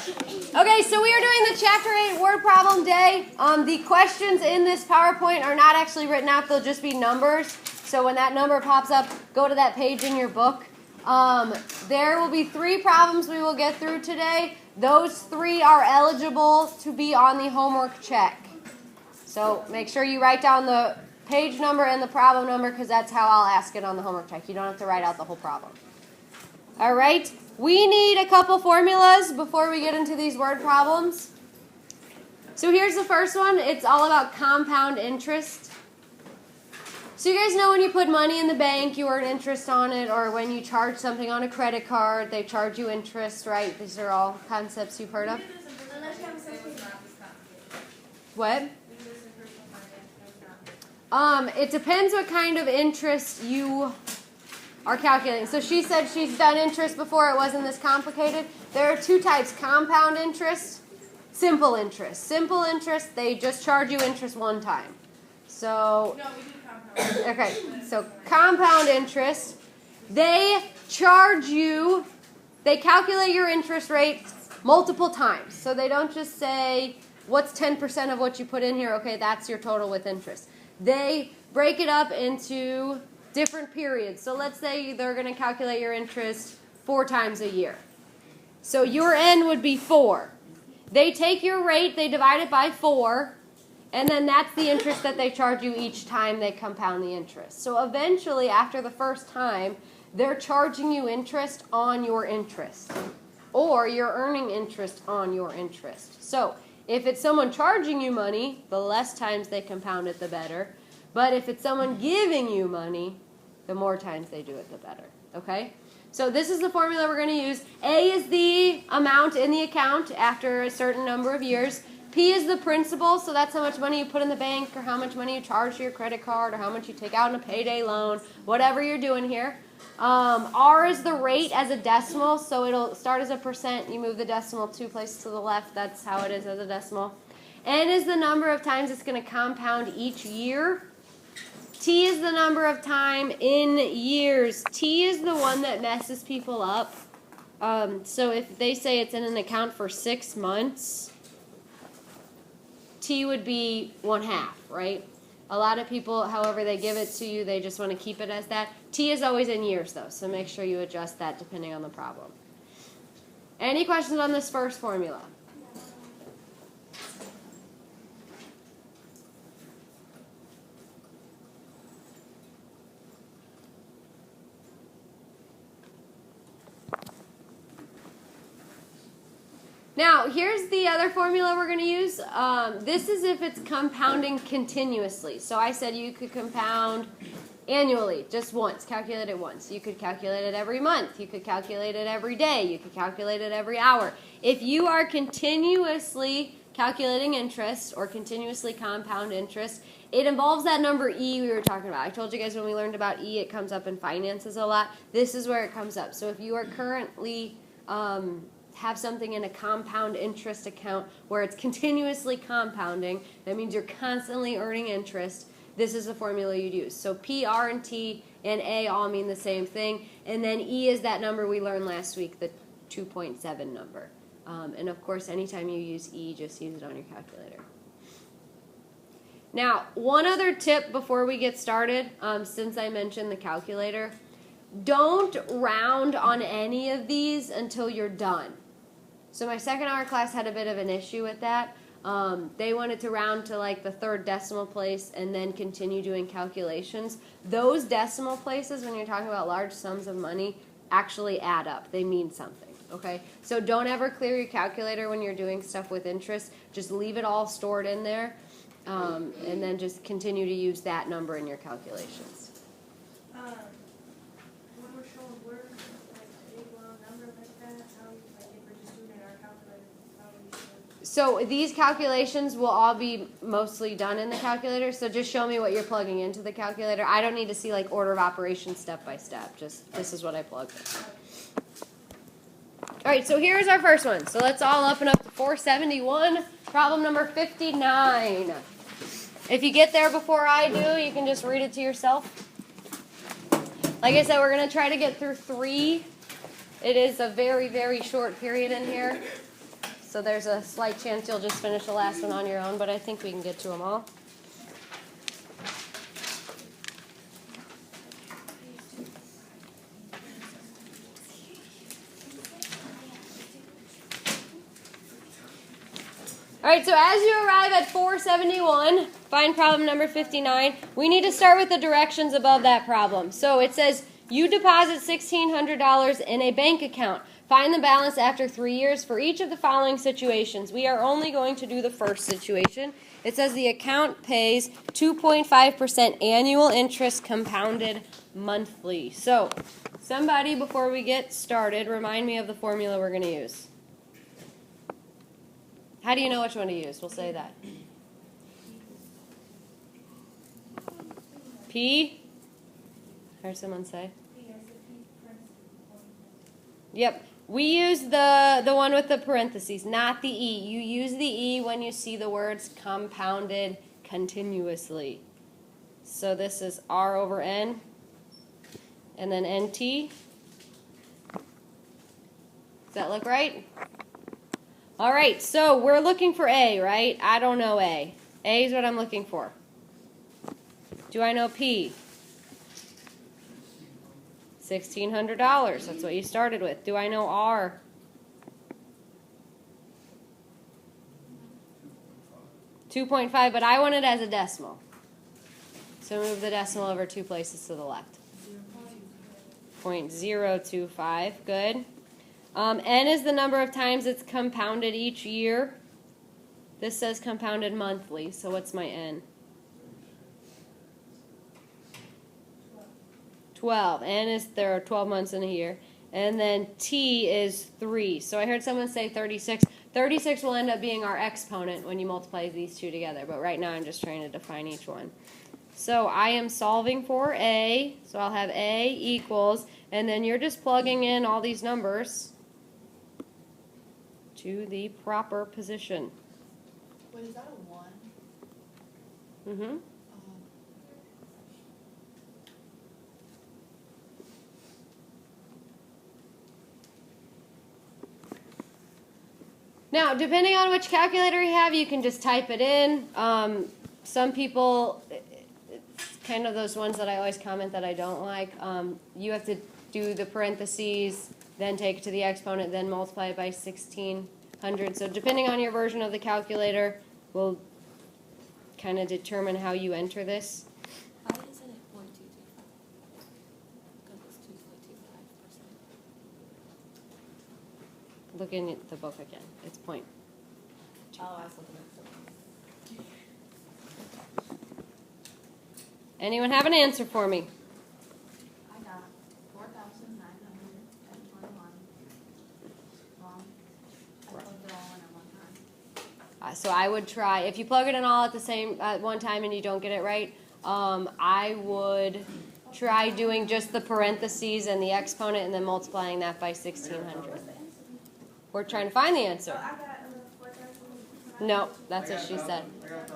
Okay, so we are doing the Chapter 8 word problem day. The questions in this PowerPoint are not actually written out. They'll just be numbers. So when that number pops up, go to that page in your book. There will be 3 problems we will get through today. Those 3 are eligible to be on the homework check. So make sure you write down the page number and the problem number because that's how I'll ask it on the homework check. You don't have to write out the whole problem. All right. We need a couple formulas before we get into these word problems. So here's the first one. It's all about compound interest. So you guys know when you put money in the bank, you earn interest on it, or when you charge something on a credit card, they charge you interest, right? These are all concepts you've heard of. What? It depends what kind of interest you are calculating. So she said she's done interest before. It wasn't this complicated. There are 2 types: compound interest, simple interest. Simple interest, they just charge you interest one time. So, no, we do compound. Okay, so compound interest, they charge you, they calculate your interest rate multiple times. So they don't just say, what's 10% of what you put in here? Okay, that's your total with interest. They break it up into different periods. So let's say they're going to calculate your interest 4 times a year. So your N would be 4. They take your rate, they divide it by 4, and then that's the interest that they charge you each time they compound the interest. So eventually, after the first time, they're charging you interest on your interest, or you're earning interest on your interest. So if it's someone charging you money, the less times they compound it, the better. But if it's someone giving you money, the more times they do it, the better. Okay? So this is the formula we're going to use. A is the amount in the account after a certain number of years. P is the principal, so that's how much money you put in the bank, or how much money you charge to your credit card, or how much you take out in a payday loan, whatever you're doing here. R is the rate as a decimal, so it'll start as a percent. You move the decimal 2 places to the left. That's how it is as a decimal. N is the number of times it's going to compound each year. T is the number of time in years. T is the one that messes people up. So if they say it's in an account for 6 months, T would be 1/2, right? A lot of people, however they give it to you, they just want to keep it as that. T is always in years, though, so make sure you adjust that depending on the problem. Any questions on this first formula? Now, here's the other formula we're going to use. This is if it's compounding continuously. So I said you could compound annually, just once, calculate it once. You could calculate it every month. You could calculate it every day. You could calculate it every hour. If you are continuously calculating interest or continuously compound interest, it involves that number E we were talking about. I told you guys when we learned about E, it comes up in finances a lot. This is where it comes up. So if you are currently have something in a compound interest account where it's continuously compounding, that means you're constantly earning interest, this is the formula you'd use. So P, R, and T, and A all mean the same thing, and then E is that number we learned last week, the 2.7 number. And of course, anytime you use E, just use it on your calculator. Now, one other tip before we get started, since I mentioned the calculator, don't round on any of these until you're done. So my second hour class had a bit of an issue with that. They wanted to round to like the 3rd decimal place and then continue doing calculations. Those decimal places, when you're talking about large sums of money, actually add up. They mean something, okay? So don't ever clear your calculator when you're doing stuff with interest. Just leave it all stored in there, and then just continue to use that number in your calculations. When we're showing words, like a big long number like that, how, like if we're just doing it in our calculator, how we should... So these calculations will all be mostly done in the calculator, so just show me what you're plugging into the calculator. I don't need to see like order of operations step by step, just this is what I plugged in. Alright, so here's our first one. So let's all open up to 471, problem number 59. If you get there before I do, you can just read it to yourself. Like I said, we're going to try to get through 3. It is a very, very short period in here. So there's a slight chance you'll just finish the last one on your own, but I think we can get to them all. All right, so as you arrive at 471, find problem number 59, we need to start with the directions above that problem. So it says, you deposit $1,600 in a bank account. Find the balance after 3 years for each of the following situations. We are only going to do the first situation. It says the account pays 2.5% annual interest compounded monthly. So somebody, before we get started, remind me of the formula we're going to use. How do you know which one to use? We'll say that. P? I heard someone say. Yep. We use the one with the parentheses, not the E. You use the E when you see the words compounded continuously. So this is R over N, and then NT. Does that look right? All right, so we're looking for A, right? I don't know A. A is what I'm looking for. Do I know P? $1,600. That's what you started with. Do I know R? $2.5, but I want it as a decimal. So move the decimal over 2 places to the left. 0.025, good. N is the number of times it's compounded each year. This says compounded monthly, so what's my N? 12. N is there are 12 months in a year. And then T is 3. So I heard someone say 36. 36 will end up being our exponent when you multiply these two together, but right now I'm just trying to define each one. So I am solving for A, so I'll have A equals, and then you're just plugging in all these numbers to the proper position. Wait, is that a 1? Mm-hmm. Now, depending on which calculator you have, you can just type it in. Some people, it's kind of those ones that I always comment that I don't like. You have to do the parentheses, then take it to the exponent, then multiply it by 1,600. So depending on your version of the calculator, will kind of determine how you enter this. Why isn't it 0.225? Because it's 2.25%. Look in the book again. It's point. Oh, I was looking at something. Anyone have an answer for me? I got 4,921. Wrong. I plugged it all in at one time. So I would try, if you plug it in all at the same at one time and you don't get it right, I would try doing just the parentheses and the exponent and then multiplying that by 1,600. We're trying to find the answer. I got 4,000. No, that's what she said. I got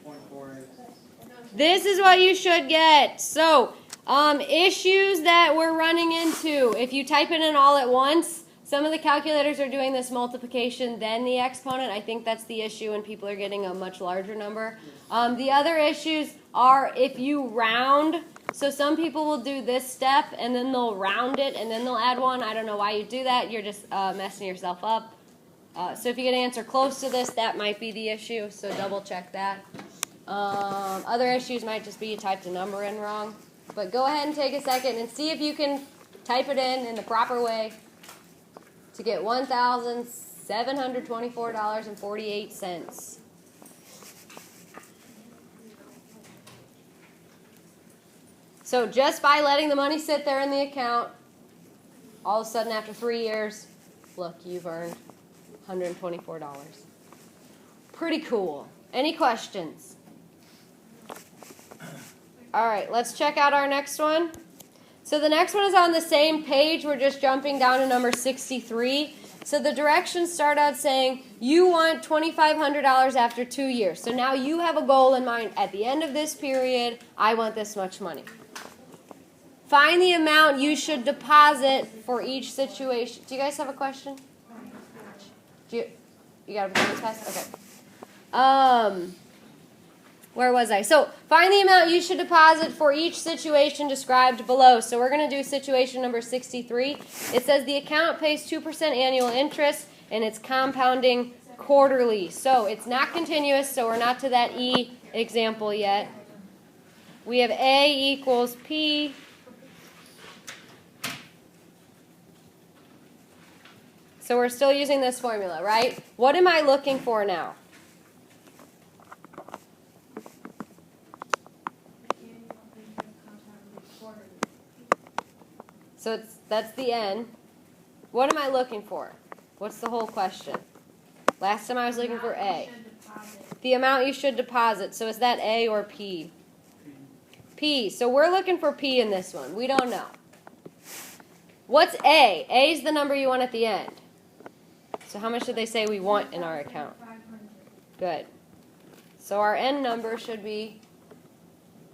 1,724.48. This is what you should get. So, issues that we're running into. If you type it in all at once, some of the calculators are doing this multiplication, then the exponent. I think that's the issue when people are getting a much larger number. The other issues are if you round. So some people will do this step, and then they'll round it, and then they'll add 1. I don't know why you do that. You're just messing yourself up. So if you get an answer close to this, that might be the issue. So double check that. Other issues might just be you typed a number in wrong. But go ahead and take a second and see if you can type it in the proper way to get $1,724.48. So just by letting the money sit there in the account, all of a sudden after 3 years, look, you've earned $124. Pretty cool. Any questions? All right, let's check out our next one. So the next one is on the same page. We're just jumping down to number 63. So the directions start out saying you want $2,500 after 2 years. So now you have a goal in mind. At the end of this period, I want this much money. Find the amount you should deposit for each situation. Do you guys have a question? You got a performance test? Okay. Where was I? So find the amount you should deposit for each situation described below. So we're going to do situation number 63. It says the account pays 2% annual interest and it's compounding quarterly. So it's not continuous, so we're not to that E example yet. We have A equals P. So we're still using this formula, right? What am I looking for now? So that's the N. What am I looking for? What's the whole question? Last time I was looking for A. The amount you should deposit. So is that A or P? P. So we're looking for P in this one. We don't know. What's A? A is the number you want at the end. So how much did they say we want in our account? 500. Good. So our N number should be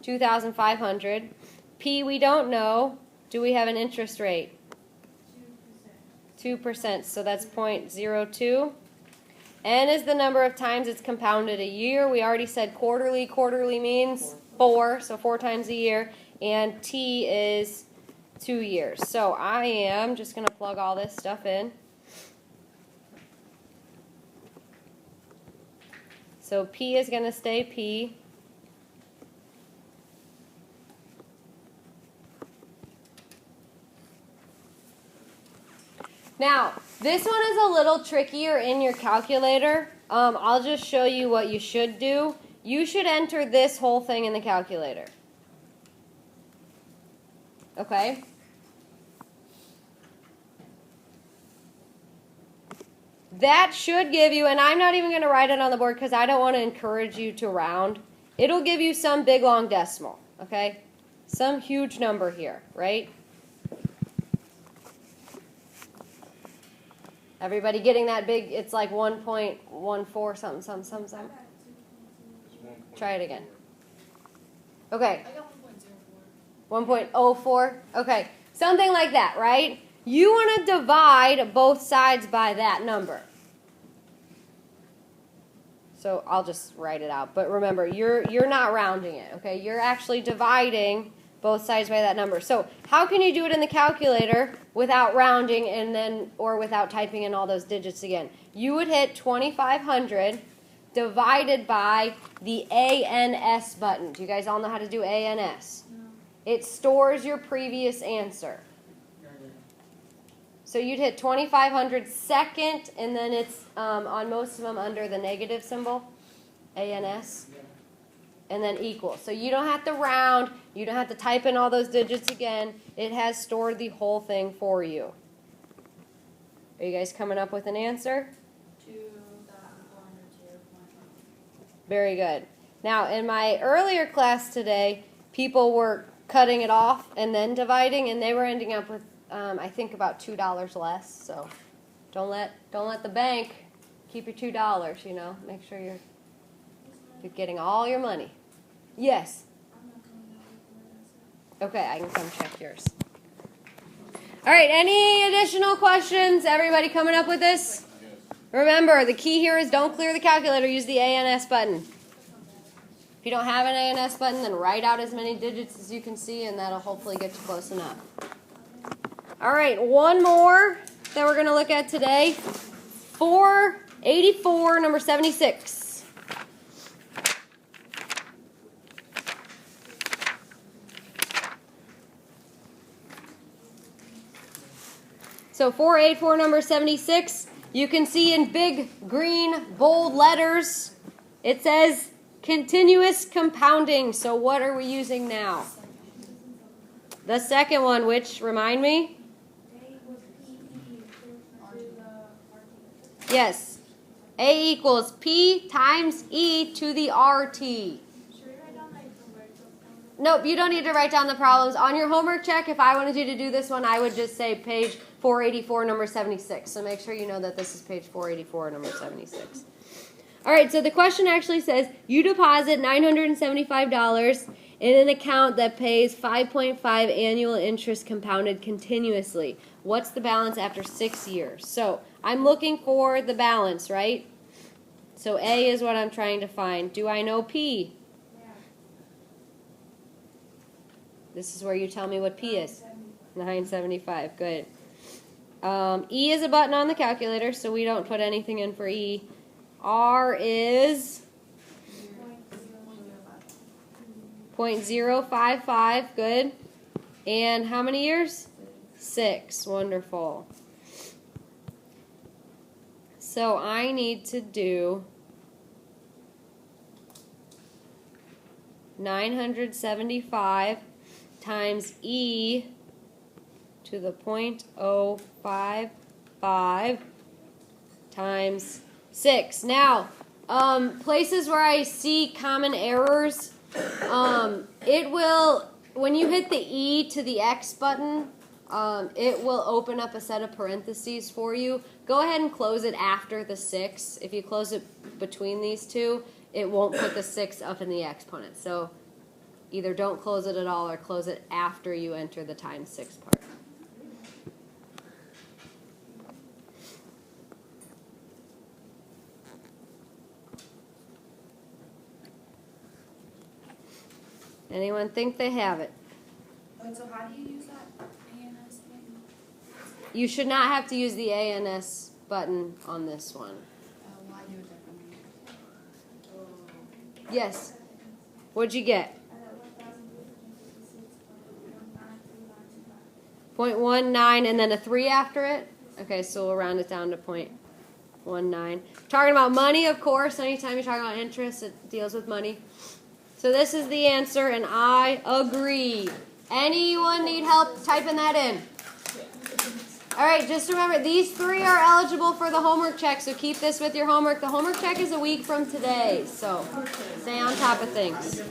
2,500. P we don't know. Do we have an interest rate? 2%. So that's 0.02. N is the number of times it's compounded a year. We already said quarterly. Quarterly means 4, so 4 times a year. And T is 2 years. So I am just going to plug all this stuff in. So P is going to stay P. Now, this one is a little trickier in your calculator. I'll just show you what you should do. You should enter this whole thing in the calculator. Okay? That should give you, and I'm not even going to write it on the board because I don't want to encourage you to round. It'll give you some big long decimal, okay? Some huge number here, right? Everybody getting that big? It's like 1.14 something. Try it again. Okay. I got 1.04. 1.04? Okay. Something like that, right? You want to divide both sides by that number. So I'll just write it out. But remember, you're not rounding it, okay? You're actually dividing both sides by that number. So how can you do it in the calculator without rounding and then or without typing in all those digits again? You would hit 2,500 divided by the ANS button. Do you guys all know how to do ANS? No. It stores your previous answer. So you'd hit 2,500 second, and then it's on most of them under the negative symbol, ANS, and then equal. So you don't have to round. You don't have to type in all those digits again. It has stored the whole thing for you. Are you guys coming up with an answer? 2,402. Very good. Now, in my earlier class today, people were cutting it off and then dividing, and they were ending up with I think about $2 less. So don't let the bank keep your $2. You know, make sure you're getting all your money. Yes. I'm not coming up with more than Okay, I can come check yours. All right. Any additional questions? Everybody coming up with this? Remember, the key here is don't clear the calculator. Use the ANS button. If you don't have an ANS button, then write out as many digits as you can see, and that'll hopefully get you close enough. All right, one more that we're going to look at today. 484, number 76. So 484, number 76, you can see in big, green, bold letters, it says continuous compounding. So what are we using now? The second one, which, remind me? Yes. A equals P times E to the RT. Should we write down like homework? Nope, you don't need to write down the problems. On your homework check, if I wanted you to do this one, I would just say page 484, number 76. So make sure you know that this is page 484, number 76. All right, so the question actually says, you deposit $975 in an account that pays 5.5 annual interest compounded continuously. What's the balance after 6 years? So I'm looking for the balance, right? So A is what I'm trying to find. Do I know P? Yeah. This is where you tell me what P is. 975, good. E is a button on the calculator, so we don't put anything in for E. R is 0.055, good. And how many years? 6, wonderful. So I need to do 975 times E to the 0.055 times 6. Now, places where I see common errors, it will, when you hit the E to the X button, it will open up a set of parentheses for you. Go ahead and close it after the 6. If you close it between these two, it won't put the 6 up in the exponent. So either don't close it at all or close it after you enter the times 6 part. Anyone think they have it? So how do you use that ANS thing? You should not have to use the ANS button on this one. Why do it differently? Yes. What'd you get? 0.19 and then a 3 after it? Okay, so we'll round it down to 0.19. Talking about money, of course. Anytime you're talking about interest, it deals with money. So this is the answer, and I agree. Anyone need help typing that in? All right, just remember, these 3 are eligible for the homework check, so keep this with your homework. The homework check is a week from today, so stay on top of things.